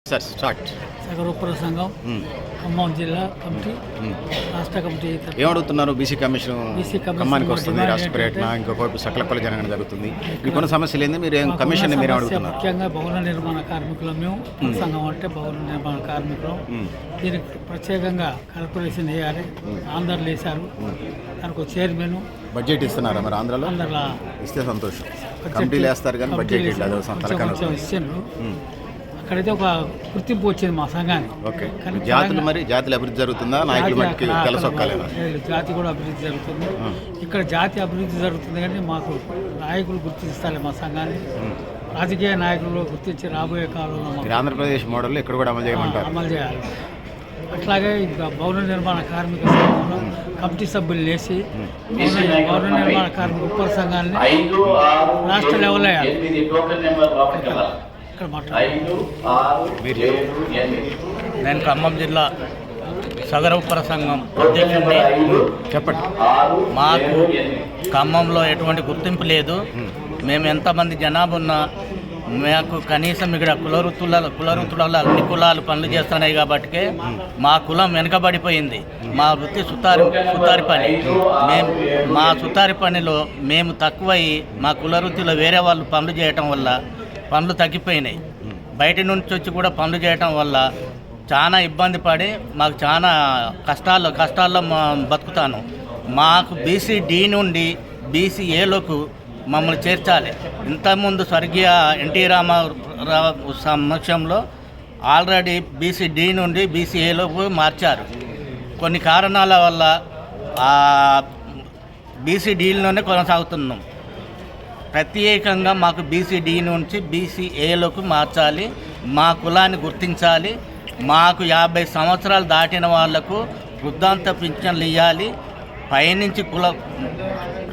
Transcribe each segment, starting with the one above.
Sir start. సగరూపర సంఘం ఖమ్మం జిల్లా committee రాష్ట్ర కమిటీ. ఏమడుగుతున్నారు? బీసీ కమిషన్ ఖమ్మానికి వస్తుంది, రాష్ట్ర పర్యటన, ఇంకొక సకల కుల జనగణన జరుగుతుంది. మీకున్న సమస్యలు ఏంది? మీరు కమిషన్ మీరు అడుగుతున్నారు? ముఖ్యంగా భవన నిర్మాణ కార్మికులు మేము సంఘం అంటే భవన నిర్మాణ కార్మికులు. దీనికి ప్రత్యేకంగా కార్పొరేషన్ వేయాలి. ఆంధ్రలో వేశారు, దానికి చైర్మన్. బడ్జెట్ ఇస్తున్నారా మరి ఆంధ్రలో? ఆంధ్రలో ఇస్తే సంతోషం. కమిటీలు వేస్తారు కానీ బడ్జెట్ ఇచ్చారు. అక్కడైతే ఒక గుర్తింపు వచ్చింది మా సంఘానికి. ఓకే. జాతులు మరి జాతులు అభివృద్ధి జరుగుతుందా? నాయకులు మట్టికి తెలసొక్కాలేదా? జాతి కూడా అభివృద్ధి జరుగుతుంది. ఇక్కడ జాతి అభివృద్ధి జరుగుతుంది కానీ మాకు నాయకులు గుర్తిస్తారు మా సంఘాన్ని. రాజకీయ నాయకులు గుర్తించి రాబోయే కాలంలో ఆంధ్రప్రదేశ్ మోడల్ ఇక్కడ కూడా అమలు చేయమంటారు? అమలు చేయాలి. అట్లాగే భవన నిర్మాణ కార్మిక సంఘంలో కమిటీ సభ్యులు వేసి భవన నిర్మాణ కార్మిక ఉప సంఘాన్ని రాష్ట్ర లెవెల్ వేయాలి. నేను ఖమ్మం జిల్లా సగరూపర సంఘం అధ్యక్షుడిని. చెప్పండి. మాకు ఖమ్మంలో ఎటువంటి గుర్తింపు లేదు. మేము ఎంతమంది జనాభా ఉన్నా మాకు కనీసం ఇక్కడ కులవృత్తులలో అన్ని కులాలు పనులు చేస్తున్నాయి కాబట్టి మా కులం వెనుకబడిపోయింది. మా వృత్తి సుతారి పని. మా సుతారి పనిలో మేము తక్కువయ్యి మా కులవృత్తిలో వేరే వాళ్ళు పనులు చేయటం వల్ల పనులు తగ్గిపోయినాయి. బయట నుంచి వచ్చి కూడా పనులు చేయటం వల్ల చాలా ఇబ్బంది పడి మాకు చాలా కష్టాల్లో బతుకుతాను. మాకు బీసీ డి నుండి బీసీ ఏలోకు మమ్మల్ని చేర్చాలి. ఇంతకుముందు స్వర్గీయ ఎన్టీ రామారావు సమక్షంలో ఆల్రెడీ బీసీ డి నుండి బీసీ ఏలోకి మార్చారు. కొన్ని కారణాల వల్ల బీసీ డీలోనే కొనసాగుతున్నాం. ప్రత్యేకంగా మాకు బీసీ డి నుంచి బీసీ ఏలోకి మార్చాలి. మా కులాన్ని గుర్తించాలి. మాకు 50 సంవత్సరాలు దాటిన వాళ్లకు వృద్ధాంత పింఛన్లు ఇవ్వాలి. పైనుంచి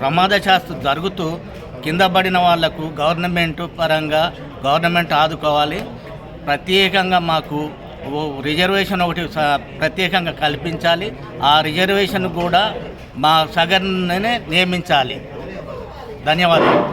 ప్రమాదశాస్త్రం జరుగుతూ కింద పడిన వాళ్లకు గవర్నమెంట్ ఆదుకోవాలి. ప్రత్యేకంగా మాకు రిజర్వేషన్ ఒకటి ప్రత్యేకంగా కల్పించాలి. ఆ రిజర్వేషన్ కూడా మా సగర్నే నియమించాలి. ధన్యవాదాలు.